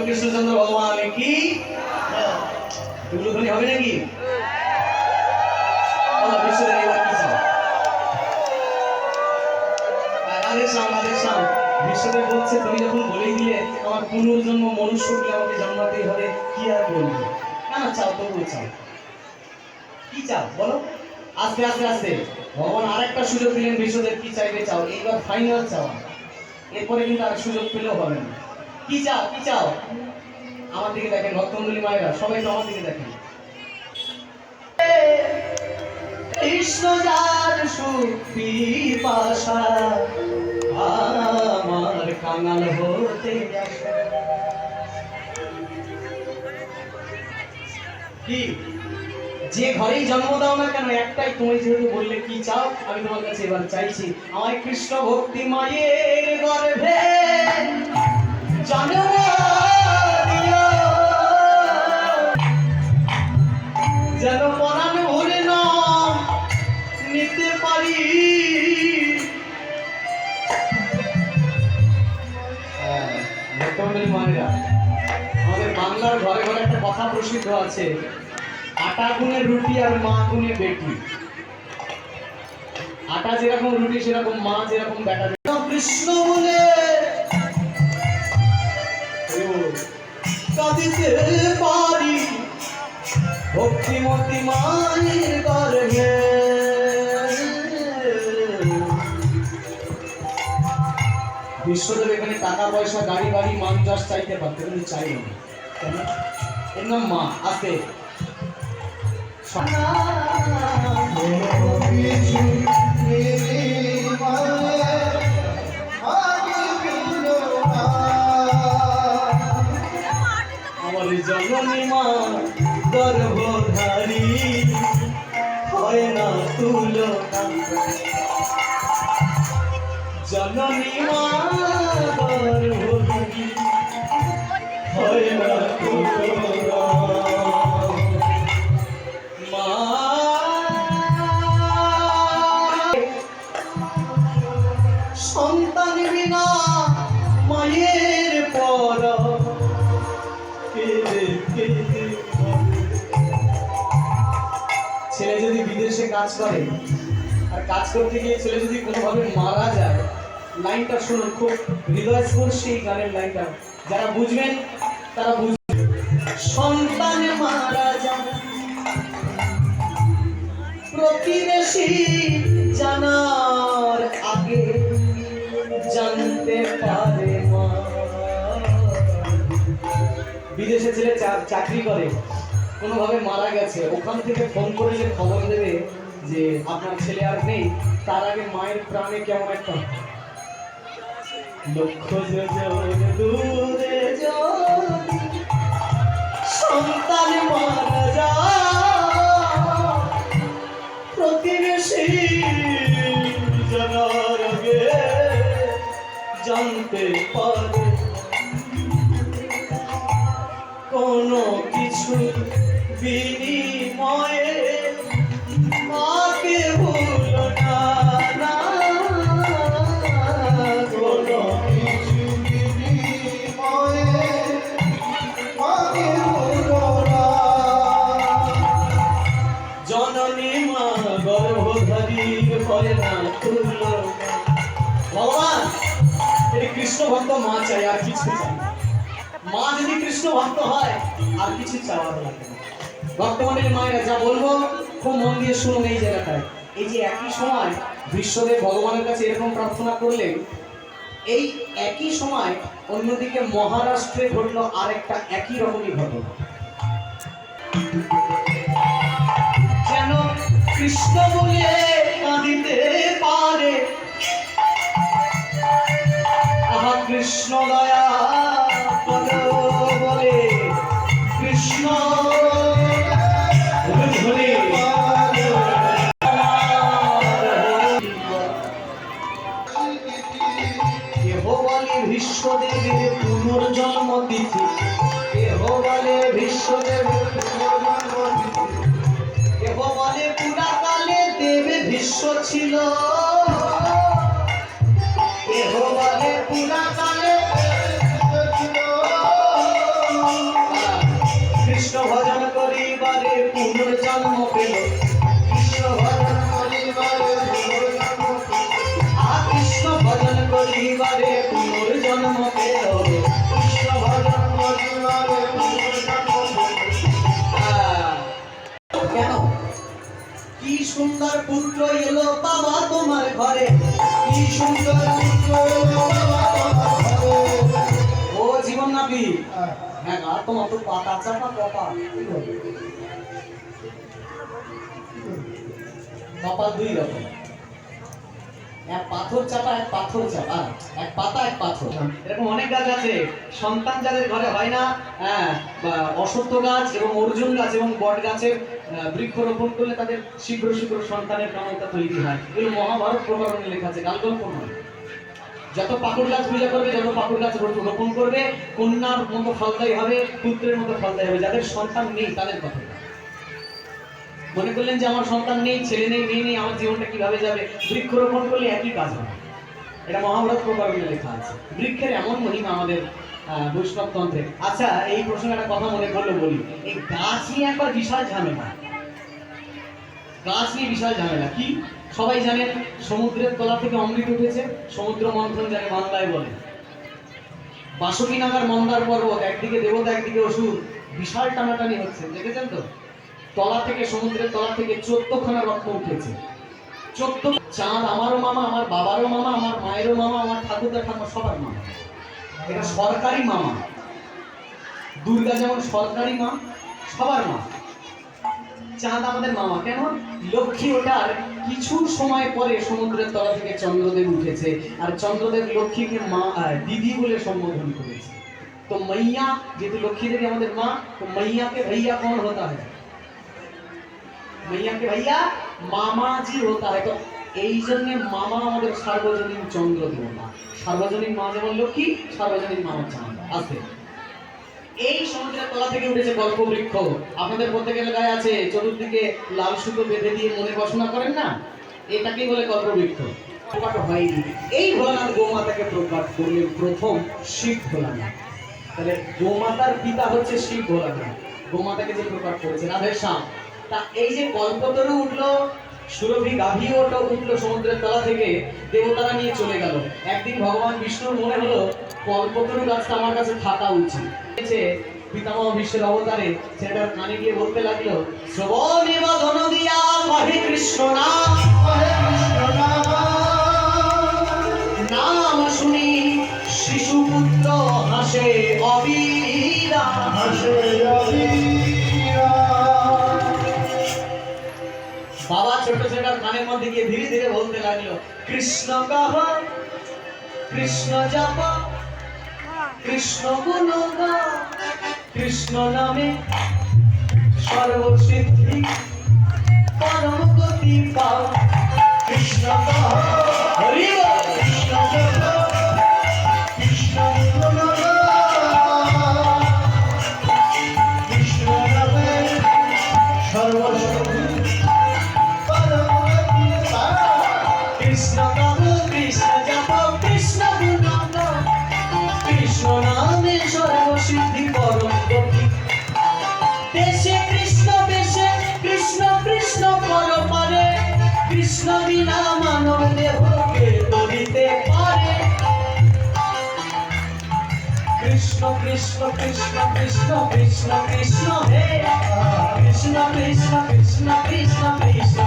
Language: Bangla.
কৃষ্ণচন্দ্র ভগবান কি এগুলো হবে নাকি? বিশ্বদেব বলছে তুমি যখন বলেই দিলে আমার পুনর্জন্ম মনুষ্য বলে আমাকে জন্মাতেই হবে, কি আর বলবো? না না, চাও তবুও চাও। কি চাও বলো? আস্তে আস্তে আস্তে ভগবান আর একটা সুযোগ দিলেন বিশ্বদেব, কি চাইবে চাও, এইবার ফাইনাল চাওয়া, এরপরে কিন্তু আর সুযোগ পেলেও হবে না। কি চাও কি চাও? আমার দিকে দেখেন ভক্তমণ্ডলী মায়েরা, সবাই তো আমার দিকে দেখেন। কৃষ্ণ যার সুপিপাসা আমার কাঙাল হতে কি যে ঘরেই জন্ম দাও না কেন, একটাই, তুমি যেহেতু বললে কি চাও, আমি তোমার কাছে এবার চাইছি আমার কৃষ্ণ ভক্তি মায়ের গর্ভে জন্ম দিও, যেন পরাণ ভরে নাম নিতে পারি। আমাদের বাংলার ঘরে ঘরে একটা কথা প্রসিদ্ধ আছে, আটা গুনে রুটি আর মা গুনে বেটি। আটা যেরকম রুটি সেরকম মা যেরকম বেটা। কৃষ্ণ বলে কাঁদিতে পারি ভক্তিমতী মায়ের গর্ভে। বিশ্বদেব এখানে টাকা পয়সা গাড়ি বাড়ি মান যশ চাইতে পারত, কিন্তু চাইল না। কেন? এর নাম মা। আসতে আমার জননী মা গর্ভধারী হয় না তুলনা, জননী মা গর্ভধারী হয় না তুলনা। মা সন্তান বিনা মায়ের পর ছেলে যদি বিদেশে কাজ করে আর কাজ করতে গিয়ে ছেলে যদি কোনোভাবে মারা যায়, লাইনটা শুনুন, খুব হৃদয়স্পর্শী এই গানের লাইনটা, যারা বুঝবেন তারা বুঝবেন। সন্তান মারা যায় প্রতিবেশী জানার আগে জানতে পারে মা। বিদেশে ছেলে চাকরি করে, কোনোভাবে মারা গেছে, ওখান থেকে ফোন করে যে খবর দেবে যে আপনার ছেলে আর নেই, তার আগে মায়ের প্রাণে কেমন একটা লক্ষ দূরে সন্তান মারা যায় প্রতিবেশী জানার আগে জানতে পারে। কোনো কিছু বিনিময়ে মাকে ভুলো না, কোনো কিছু বিনিময়ে মাকে ভুলো না। জননী মা গর্ভধারী হয় না তুলনা। ভগবান এই কৃষ্ণ ভক্ত মা চাই, আর কিছু চাই। মা যদি কৃষ্ণ ভক্ত হয় আর কিছু চাওয়ার লাগে না। ভক্তমণ্ডলী মায়েরা, যা বলবো খুব মন দিয়ে শুনুন এই জায়গাটায়। এই যে একই সময় বিশ্বদেব ভগবানের কাছে এরকম প্রার্থনা করলেন, এই একই সময় অন্যদিকে মহারাষ্ট্রে ঘটলো আরেকটা একই রকমই ঘটনা। যেন কৃষ্ণ বলে কাঁদিতে পারে, আহা কৃষ্ণ দয়া বলে কৃষ্ণ ছিল কেহ বলে পুরাকালে কৃষ্ণ ভজন করিবারে পুনর্জন্ম পেল কৃষ্ণ ভজন করিবারে পুনর্জন্ম কৃষ্ণ ভজন করিবারে পুনর্জন্ম পেল কৃষ্ণ ভজন করিবারে পুনর্জন্ম কেন? কি সুন্দর পুত্র এলো বাবা তোমার ঘরে, কি সুন্দর পুত্র এলো বাবা তোমার ঘরে। ও জীবন নাবি, হ্যাঁ গা তোমার তো পাতা চাপা কপাল, কপাল দুই রকম, এক পাথর চাপা এক পাথর চাপা, এক পাতা এক পাথর। এরকম অনেক গাছ আছে সন্তান যাদের ঘরে হয় না, অশ্বত্থ গাছ এবং অর্জুন গাছ এবং বট গাছের বৃক্ষরোপণ করলে তাদের শীঘ্র শীঘ্র সন্তানের কামনা তৈরি হয়। এগুলো মহাভারত প্রকরণে লেখা আছে, গালগল্প নয়। যত পাকুড় গাছ পূজা করবে, যত পাকুড় গাছ রোপণ করবে, কন্যার মতো ফলদায়ী হবে, পুত্রের মতো ফলদায়ী হবে। যাদের সন্তান নেই তাদের কথা মনে করলেন যে আমার সন্তান নেই, ছেলে নেই, মেয়ে নেই, আমার জীবনটা কিভাবে যাবে? বৃক্ষরোপণ করলে একই কাজ হবে। এটা মহাভারত প্রকরণে লেখা আছে। বৃক্ষের এমন মহিমা আমাদের বৈষ্ণব তন্ত্রে। আচ্ছা, এই প্রসঙ্গে একটা কথা মনে করলো বলি। এই গাছ নিয়ে একবার বিশাল ঝামেলা, গাছ নিয়ে বিশাল ঝামেলা কি সবাই জানেন? সমুদ্রের তলা থেকে অমৃত উঠেছে, সমুদ্র মন্থন যাকে বাংলায় বলে। বাসুকি নাগার মন্দার পর্বত, একদিকে দেবতা একদিকে অসুর, বিশাল টানাটানি হচ্ছে, দেখেছেন তো? তলা থেকে, সমুদ্রের তলা থেকে 14খানা রত্ন উঠেছে। 14 চাঁদ আমারও মামা, আমার বাবারও মামা, আমার মায়েরও মামা, আমার ঠাকুরদা ঠাকুর সবার মামা। এটা সরকারি মামা। দুর্গা যেমন সরকারি মা, সবার মা। চাঁদ আমাদের মামা। কেন? লক্ষ্মী ওঠার কিছু সময় পরে সমুদ্রের তলা থেকে চন্দ্রদেব উঠেছে, আর চন্দ্রদেব লক্ষ্মীকে মা দিদি বলে সম্বোধন করেছে। তো মাইয়া, যেহেতু লক্ষ্মী দেবী আমাদের মা, তো মাইয়া के भैया कौन होता है? मैया के भैया मामा जी होता है। तो এই জন্য মামা আমাদের সার্বজনীন চন্দ্র দেবতা। সার্বজনীন মা যেমন লক্ষ্মী, সার্বজনীন মামা চাঁদ আছে। এই সমুদ্রের তলা থেকে উঠেছে কল্পবৃক্ষ। আপনাদের প্রত্যেকের গায়ে আছে, চতুর্দিকে লাল সুতো বেঁধে দিয়ে মনে বাসনা করেন না, এটাকেই বলে কল্পবৃক্ষ। প্রকাট হয়নি। এই ভোলানাথ গোমাতাকে প্রকাট করলেন প্রথম শিব ভোলানাথ। তাহলে গোমাতার পিতা হচ্ছে শিব ভোলানাথ। গোমাতাকে যে প্রকাট করেছে রাধেশ্যাম। তা এই যে কল্পতরু উঠলো, সুরভি গাভী উঠলো সমুদ্রের তলা থেকে, দেবতারা নিয়ে চলে গেল। একদিন ভগবান বিষ্ণুর মনে হলো কল্পতরু গাছটা আমার কাছে থাকা উচিত। পিতামহ বিশ্বের অবতারে ছেলেটার কানে গিয়ে বলতে লাগলো, শ্রবণে বদন দিয়া কহে কৃষ্ণ নাম, নাম শুনি শিশুপুত্র হাসে অবিরা, হাসে অবিরা। বাবা ছোট ছেলেটার কানের মধ্যে গিয়ে ধীরে ধীরে বলতে লাগলো, কৃষ্ণ কহ, কৃষ্ণ জপ, কৃষ্ণ গুণ গা, কৃষ্ণ নামে সর্বসিদ্ধি পরম গতি পাও। কৃষ্ণ কহ, হরি বল, কৃষ্ণ জপ, কৃষ্ণ গুণ গা, কৃষ্ণ নামে সর্বসিদ্ধি পরম গতি পাও। কৃষ্ণ কহ, কৃষ্ণ জপ, কৃষ্ণ গুণ গা, কৃষ্ণ নামে সর্বসিদ্ধি পরম গতি। দেশে কৃষ্ণ বেশে, কৃষ্ণ কৃষ্ণ পরপারে, কৃষ্ণ বিনা মানব দেহকে ধরিতে পারে। কৃষ্ণ কৃষ্ণ কৃষ্ণ কৃষ্ণ কৃষ্ণ কৃষ্ণ হে কৃষ্ণ কৃষ্ণ কৃষ্ণ কৃষ্ণ কৃষ্ণ